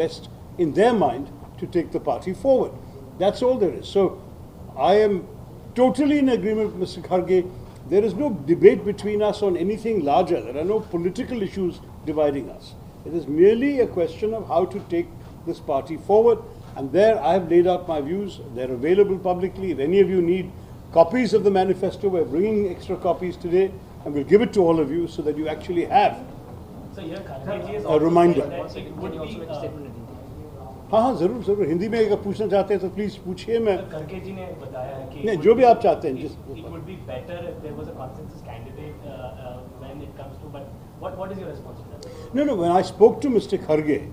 best in their mind to take the party forward. That's all there is. So I am totally in agreement with Mr. Kharge. There is no debate between us on anything larger. There are no political issues dividing us. It is merely a question of how to take this party forward. And there I have laid out my views. They're available publicly. If any of you need copies of the manifesto, we're bringing extra copies today, and we'll give it to all of you so that you actually have a reminder. हाँ हाँ जरूर जरूर हिंदी में अगर पूछना चाहते हैं तो प्लीज पूछिए मैं खड़गे जी ने बताया कि नहीं जो भी आप चाहते हैं it would be better if there was a consensus candidate when it comes to, but what is your response to that? No, when I spoke to Mr. Kharge,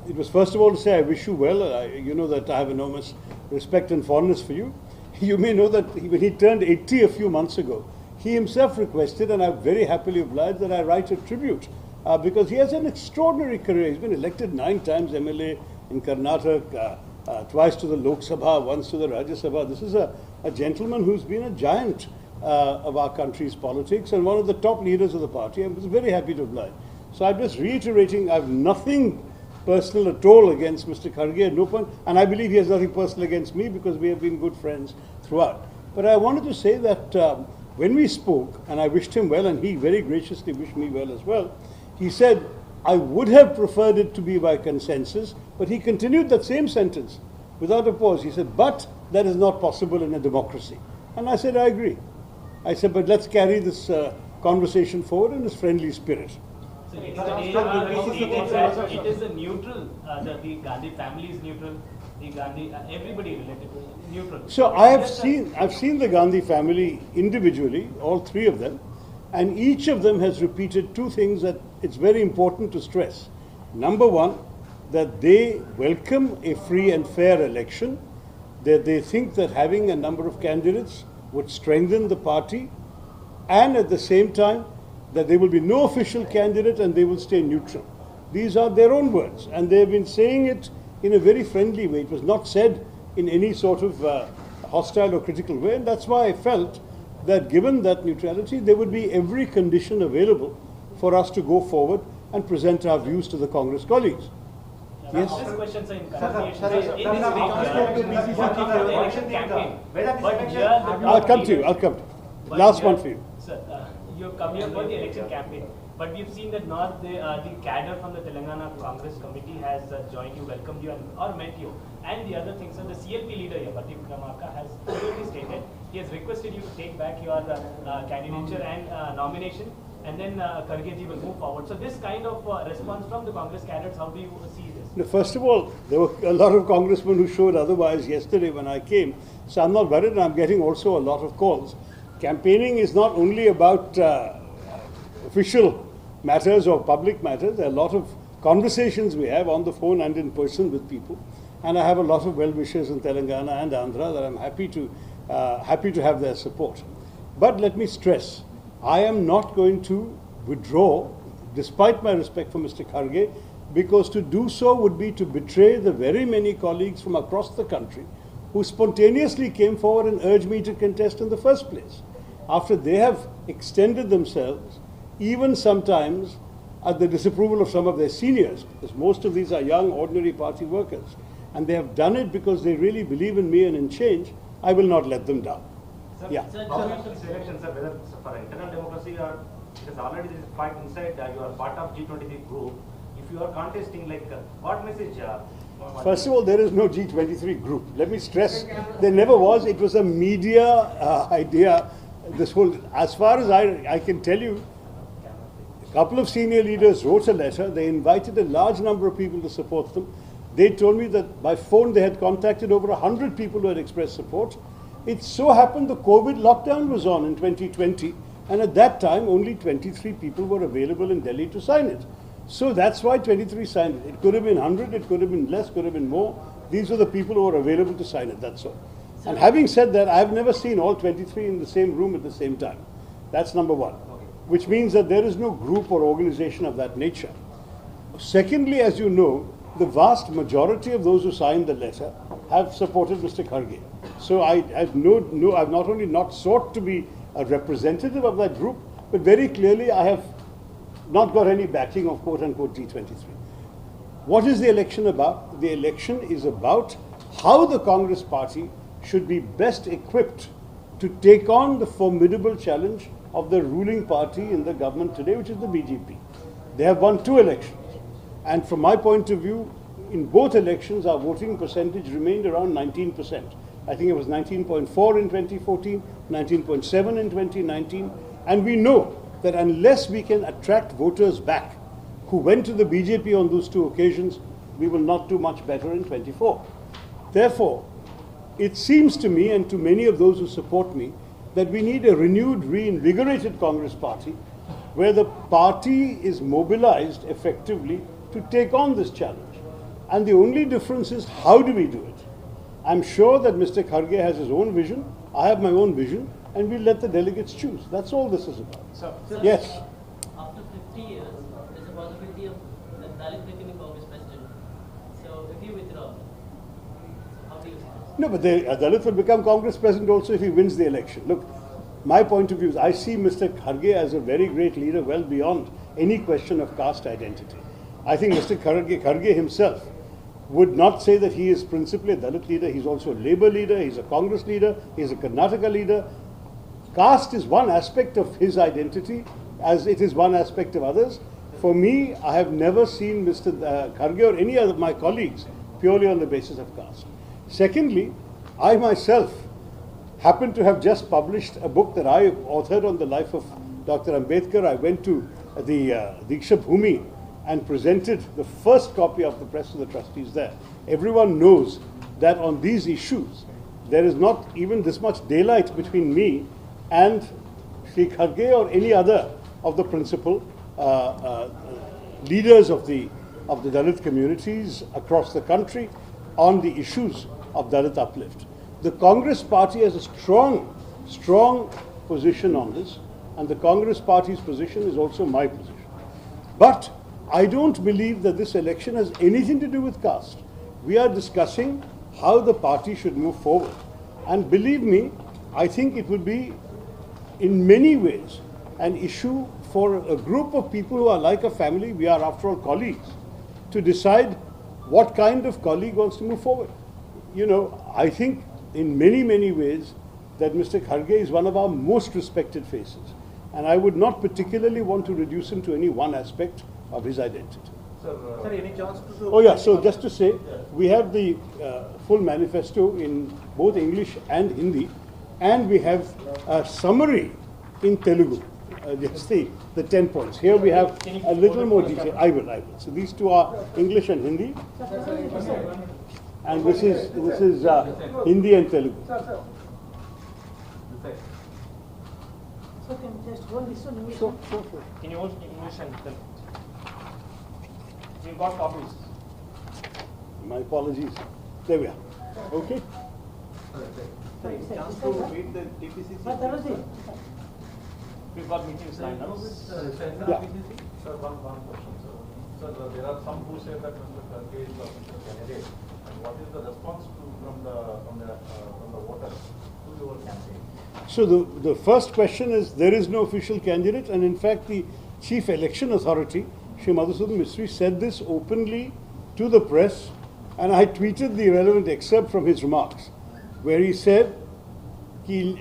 it was first of all to say I wish you well. You know that I have enormous respect and fondness for you. You may know that when he turned 80 a few months ago, he himself requested, and I very happily obliged, that I write a tribute. Because he has an extraordinary career. He's been elected 9 times MLA in Karnataka, twice to the Lok Sabha, once to the Rajya Sabha. This is a gentleman who's been a giant of our country's politics and one of the top leaders of the party. I was very happy to oblige. So I'm just reiterating, I have nothing personal at all against Mr. Kharge at no point, and I believe he has nothing personal against me because we have been good friends throughout. But I wanted to say that when we spoke, and I wished him well, and he very graciously wished me well as well, he said, I would have preferred it to be by consensus, but he continued that same sentence without a pause. He said, but that is not possible in a democracy. And I said, I agree. I said, but let's carry this conversation forward in this friendly spirit. So it is a neutral, the Gandhi family is neutral, the Gandhi, everybody related to neutral. So I've seen the Gandhi family individually, all 3 of them, and each of them has repeated 2 things that it's very important to stress. Number 1, that they welcome a free and fair election, that they think that having a number of candidates would strengthen the party, and at the same time, that there will be no official candidate and they will stay neutral. These are their own words, and they have been saying it in a very friendly way. It was not said in any sort of hostile or critical way, and that's why I felt that given that neutrality, there would be every condition available for us to go forward and present our views to the Congress colleagues. Yes. This question, sir, in election campaign, I'll come to you. Last one for you. Sir, you come here for the election campaign, but we've seen that not the cadre from the Telangana Congress committee has joined you, welcomed you, or met you. And the other thing, sir, the CLP leader here, Pradeep Kramaka, has clearly stated he has requested you to take back your candidature and nomination, and then Kharge ji will move forward. So this kind of response from the Congress cadres, how do you see this? Now, first of all, there were a lot of congressmen who showed otherwise yesterday when I came, so I'm not worried, and I'm getting also a lot of calls. Campaigning is not only about official matters or public matters. There are a lot of conversations we have on the phone and in person with people, and I have a lot of well-wishers in Telangana and Andhra that I'm happy to have their support. But let me stress, I am not going to withdraw, despite my respect for Mr. Kharge, because to do so would be to betray the very many colleagues from across the country who spontaneously came forward and urged me to contest in the first place, after they have extended themselves, even sometimes at the disapproval of some of their seniors, because most of these are young, ordinary party workers, and they have done it because they really believe in me and in change. I will not let them down. Sir, yeah. How do you feel this election, sir, whether for internal democracy or because already this fight inside, you are part of G23 group. If you are contesting, like, what message? First of all, there is no G23 group. Let me stress, there never was. It was a media idea. This whole, as far as I can tell you, a couple of senior leaders wrote a letter. They invited a large number of people to support them. They told me that by phone they had contacted over 100 people who had expressed support. It so happened the COVID lockdown was on in 2020, and at that time only 23 people were available in Delhi to sign it. So that's why 23 signed it. It could have been 100, it could have been less, could have been more. These were the people who were available to sign it, that's all. And having said that, I have never seen all 23 in the same room at the same time. That's number 1. Which means that there is no group or organization of that nature. Secondly, as you know, the vast majority of those who signed the letter have supported Mr. Kharge. So I've not only not sought to be a representative of that group, but very clearly I have not got any backing of quote-unquote G23. What is the election about? The election is about how the Congress party should be best equipped to take on the formidable challenge of the ruling party in the government today, which is the BJP. They have won 2 elections. And from my point of view, in both elections, our voting percentage remained around 19%. I think it was 19.4 in 2014, 19.7 in 2019. And we know that unless we can attract voters back who went to the BJP on those 2 occasions, we will not do much better in 24. Therefore, it seems to me and to many of those who support me that we need a renewed, reinvigorated Congress party where the party is mobilized effectively to take on this challenge. And the only difference is how do we do it? I'm sure that Mr. Kharge has his own vision, I have my own vision, and we'll let the delegates choose. That's all this is about. So, yes? After 50 years, there's a possibility of the Dalit becoming Congress president. So if you withdraw, how do you see this? No, but the Dalit will become Congress president also if he wins the election. Look, my point of view is I see Mr. Kharge as a very great leader, well beyond any question of caste identity. I think Mr. Kharge himself would not say that he is principally a Dalit leader. He's also a Labour leader, he's a Congress leader, he's a Karnataka leader. Caste is one aspect of his identity as it is one aspect of others. For me, I have never seen Mr. Kharge or any of my colleagues purely on the basis of caste. Secondly, I myself happen to have just published a book that I authored on the life of Dr. Ambedkar. I went to the Diksha Bhumi and presented the first copy of the press to the trustees there. Everyone knows that on these issues, there is not even this much daylight between me and Sri Kharge or any other of the principal leaders of the Dalit communities across the country on the issues of Dalit uplift. The Congress party has a strong position on this, and the Congress party's position is also my position. But I don't believe that this election has anything to do with caste. We are discussing how the party should move forward. And believe me, I think it would be in many ways an issue for a group of people who are like a family, we are after all colleagues, to decide what kind of colleague wants to move forward. You know, I think in many ways that Mr. Kharge is one of our most respected faces. And I would not particularly want to reduce him to any one aspect of his identity. Sir, any chance to do? Oh yeah, so just to say, we have the full manifesto in both English and Hindi, and we have a summary in Telugu, just the 10 points. Here we have a little more detail. I will. So these 2 are English and Hindi, and this is Hindi and Telugu. So can you just hold this one? Sure. Can you hold English and Telugu? We've got copies. My apologies. There we are. Okay. Chance to meet the TPCC. We've got meetings lined up. Yeah. Sir, one question, sir. Sir, there are some who say that Mr. Kharge is the official candidate. And what is the response from the voters to your campaign? So the first question is, there is no official candidate, and in fact the Chief Election Authority, Shri Madhusudan Mistry, said this openly to the press, and I tweeted the relevant excerpt from his remarks, where he said कि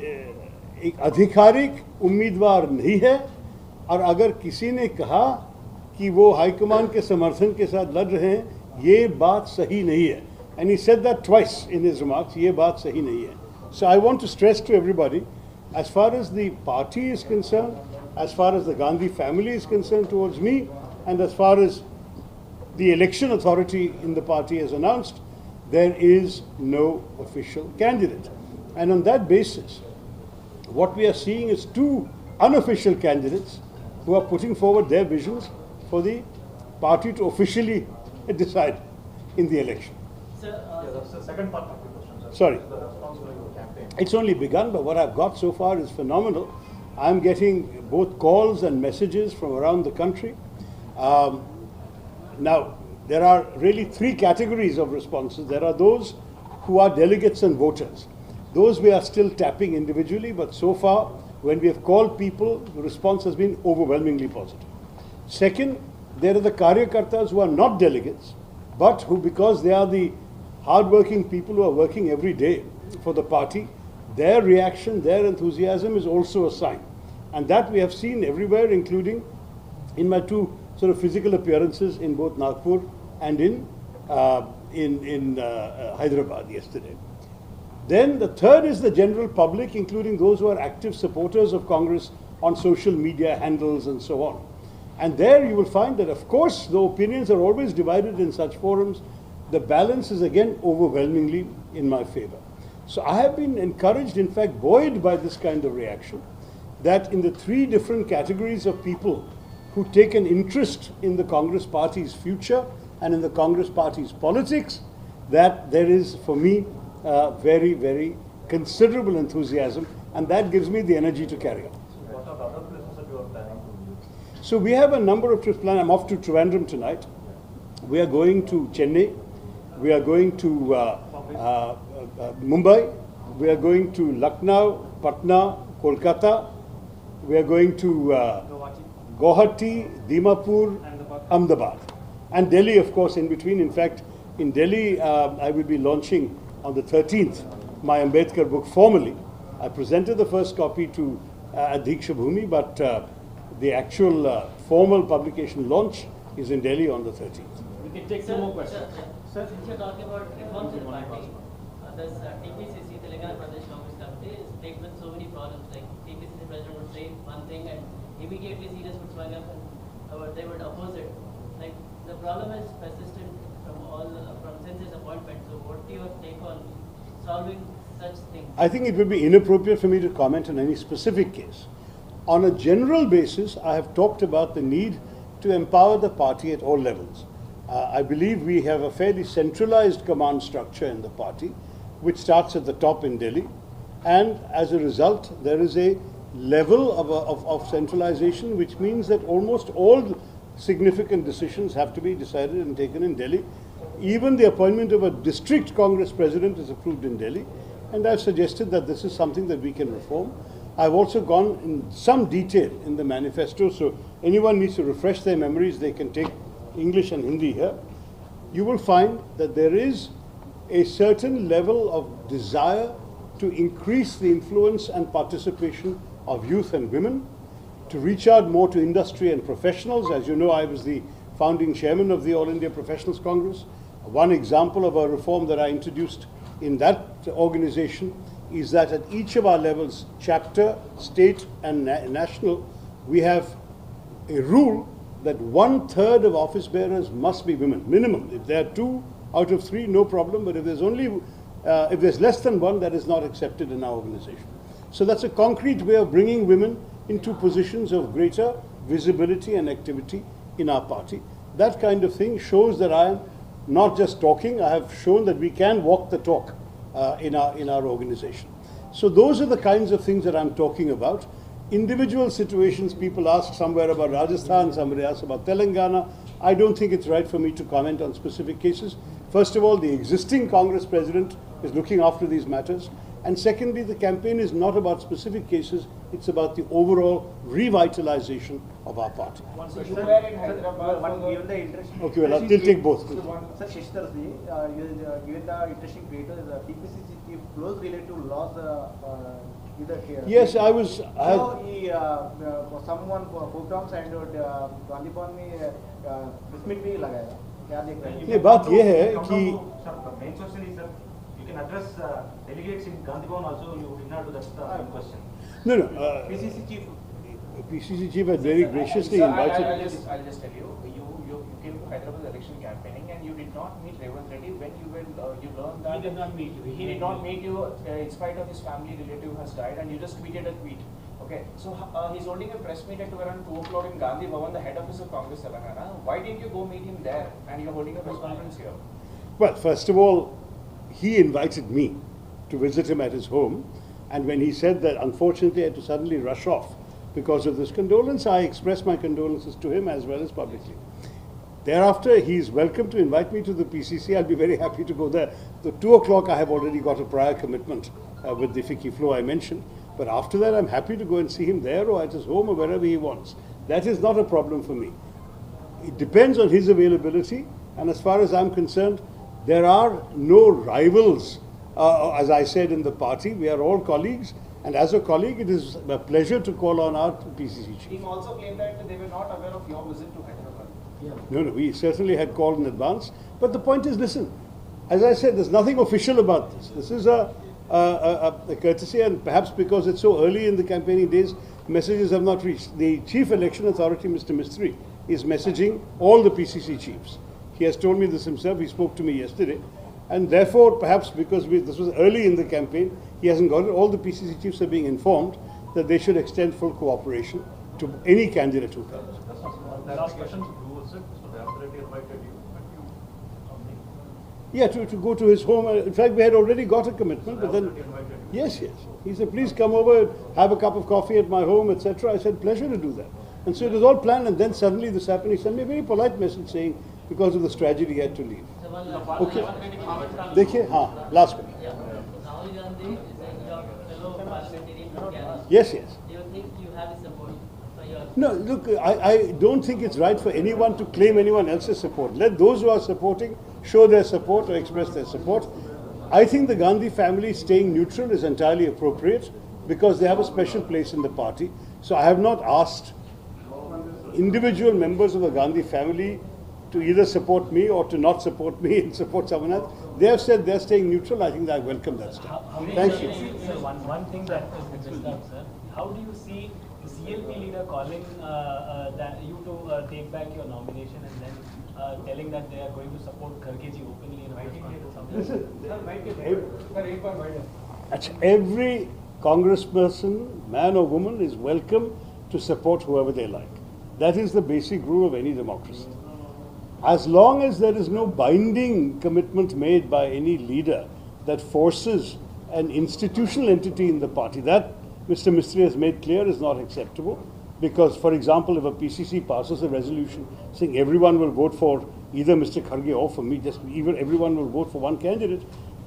एक आधिकारिक उम्मीदवार नहीं है, और अगर किसी ने कहा कि वो हाईकमान के समर्थन के साथ लड़ रहे हैं, ये बात सही नहीं है. And he said that twice in his remarks, ये बात सही नहीं है. So I want to stress to everybody, as far as the party is concerned, as far as the Gandhi family is concerned towards me, and as far as the election authority in the party has announced, there is no official candidate. And on that basis, what we are seeing is 2 unofficial candidates who are putting forward their visions for the party to officially decide in the election. Sir, That's the second part of the question, sir. Sorry. The response to your campaign. It's only begun, but what I've got so far is phenomenal. I'm getting both calls and messages from around the country. Now, there are really 3 categories of responses. There are those who are delegates and voters. Those we are still tapping individually, but so far, when we have called people, the response has been overwhelmingly positive. Second, there are the Karyakartas who are not delegates, but who, because they are the hard-working people who are working every day for the party, their reaction, their enthusiasm is also a sign. And that we have seen everywhere, including in my two sort of physical appearances in both Nagpur and in Hyderabad yesterday. Then the third is the general public, including those who are active supporters of Congress on social media handles and so on. And there you will find that, of course, the opinions are always divided in such forums. The balance is again overwhelmingly in my favor. So I have been encouraged, in fact buoyed by this kind of reaction, that in the three different categories of people who take an interest in the Congress Party's future and in the Congress Party's politics, that there is, for me, very, very considerable enthusiasm, and that gives me the energy to carry on. What are the other places that you are planning to visit? So we have a number of trips planned. I'm off to Trivandrum tonight. We are going to Chennai. We are going to Mumbai. We are going to Lucknow, Patna, Kolkata. We are going to Guwahati, Dimapur, Ahmedabad, and Delhi, of course, in between. In fact, in Delhi, I will be launching on the 13th my Ambedkar book formally. I presented the first copy to Diksha Bhumi, but the actual formal publication launch is in Delhi on the 13th. We can take two more questions. Sir, since you're talking about reforms in the party, this TPCC, Telangana Pradesh Congress Committee, is plagued with so many problems. Like TPCC president would say one thing and immediately seniors would swing up and they would oppose it. Like the problem is persistent from since his appointment. So what do you take on solving such things? I think it would be inappropriate for me to comment on any specific case. On a general basis, I have talked about the need to empower the party at all levels. I believe we have a fairly centralized command structure in the party, which starts at the top in Delhi, and as a result, there is a level of centralization, which means that almost all significant decisions have to be decided and taken in Delhi. Even the appointment of a district Congress president is approved in Delhi, and I've suggested that this is something that we can reform. I've also gone in some detail in the manifesto, so anyone needs to refresh their memories, they can take English and Hindi here. You will find that there is a certain level of desire to increase the influence and participation of youth and women, to reach out more to industry and professionals. As you know, I was the founding chairman of the All India Professionals Congress. One example of a reform that I introduced in that organization is that at each of our levels, chapter, state and national, we have a rule that 1/3 of office bearers must be women, minimum. If there are 2 out of 3, no problem, but if there's less than 1, that is not accepted in our organization. So that's a concrete way of bringing women into positions of greater visibility and activity in our party. That kind of thing shows that I am not just talking, I have shown that we can walk the talk in our organization. So those are the kinds of things that I'm talking about. Individual situations, people ask somewhere about Rajasthan, somebody asks about Telangana. I don't think it's right for me to comment on specific cases. First of all, the existing Congress president is looking after these matters. And secondly, the campaign is not about specific cases, it's about the overall revitalization of our party. You were in Hyderabad, given the interesting... Okay, well, I'll take both. Sir, Shashi Tharoor, given the interesting data, the TPCC chief close relative lost either here. Yes, I was... So, for someone programs and Gandhi Bhavan में press meet भी लगाया. क्या देख रहे हैं? ये बात ये है कि... Sir, the main question is, sir, you can address delegates in Gandhi Bhavan also, you did not do that's the main question. No. PCC chief. PCC chief had very graciously Sir, invited... I'll just tell you, you came to Hyderabad election campaigning and you did not meet Revanth Reddy when you learned that... He did not meet you. He did not meet you in spite of his family relative has died and you just tweeted a tweet. Okay, so he's holding a press meet at around 2 o'clock in Gandhi Bhavan, the head office of Congress Telangana. Why didn't you go meet him there and you're holding a press conference here? Well, first of all, he invited me to visit him at his home, and when he said that unfortunately I had to suddenly rush off because of this condolence, I expressed my condolences to him as well as publicly. Thereafter, he is welcome to invite me to the PCC. I'll be very happy to go there. The 2 o'clock, I have already got a prior commitment with the FICCI flow I mentioned. But after that, I'm happy to go and see him there or at his home or wherever he wants. That is not a problem for me. It depends on his availability And as far as I'm concerned, there are no rivals, as I said, in the party. We are all colleagues. And as a colleague, it is a pleasure to call on our PCC chief. Team also claimed that they were not aware of your visit to Hyderabad. No, we certainly had called in advance. But the point is, listen, as I said, there's nothing official about this. This is a courtesy, and perhaps because it's so early in the campaigning days, messages have not reached. The Chief Election Authority, Mr. Mistry, is messaging all the PCC chiefs. He has told me this himself. He spoke to me yesterday. And therefore, perhaps because this was early in the campaign, he hasn't got it. All the PCC chiefs are being informed that they should extend full cooperation to any candidate who comes. Last question. Who was it? So they have already invited you. Yeah, to go to his home. In fact, we had already got a commitment, but then, yes. He said, please come over, have a cup of coffee at my home, etc. I said, pleasure to do that. And so it was all planned, and then suddenly this happened. He sent me a very polite message saying, because of this tragedy, he had to leave. Okay. देखिए, हाँ, last one. Rahul Gandhi is your fellow parliamentarian from Kerala. Yes. Do you think you have his support for your? No, look, I don't think it's right for anyone to claim anyone else's support. Let those who are supporting show their support or express their support. I think the Gandhi family staying neutral is entirely appropriate because they have a special place in the party. So I have not asked individual members of the Gandhi family to either support me or to not support me and support someone else. They have said they're staying neutral. I think I welcome that step. Thank you. Sir, one thing that is disturbed, sir. How do you see the CLP leader calling that you to take back your nomination and then telling that they are going to support Khargeji openly in a press conference? Listen, every congressperson, man or woman, is welcome to support whoever they like. That is the basic rule of any democracy. As long as there is no binding commitment made by any leader that forces an institutional entity in the party, that Mr. Mistry has made clear is not acceptable. Because, for example, if a PCC passes a resolution saying everyone will vote for either Mr. Kharge or for me, just even everyone will vote for one candidate,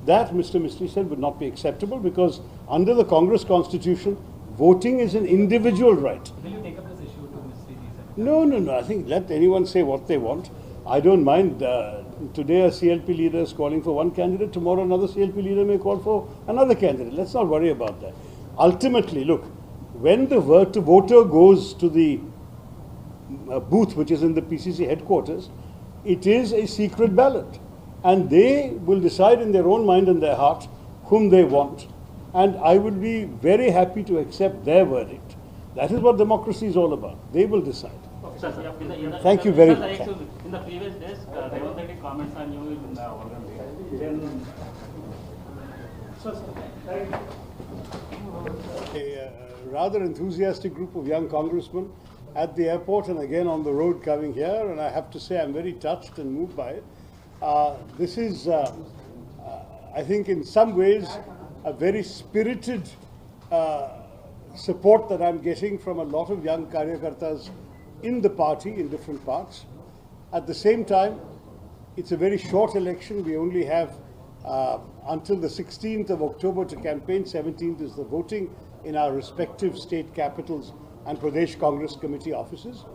that Mr. Mistry said would not be acceptable because under the Congress Constitution, voting is an individual right. Will you take up this issue to Mistry? No. I think let anyone say what they want. I don't mind. Today a CLP leader is calling for one candidate. Tomorrow another CLP leader may call for another candidate. Let's not worry about that. Ultimately, look, when the voter goes to the booth, which is in the PCC headquarters, it is a secret ballot. And they will decide in their own mind and their heart whom they want. And I will be very happy to accept their verdict. That is what democracy is all about. They will decide. Thank you very much. In the previous days, there was any comments on you in the organ. A rather enthusiastic group of young congressmen at the airport and again on the road coming here, and I have to say I'm very touched and moved by it. This is, I think, in some ways, a very spirited support that I'm getting from a lot of young Karyakartas in the party, in different parts. At the same time, it's a very short election. We only have until the 16th of October to campaign. 17th is the voting in our respective state capitals and Pradesh Congress Committee offices.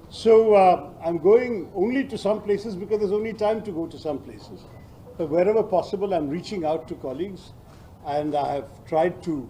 So I'm going only to some places because there's only time to go to some places. But wherever possible, I'm reaching out to colleagues, and I have tried to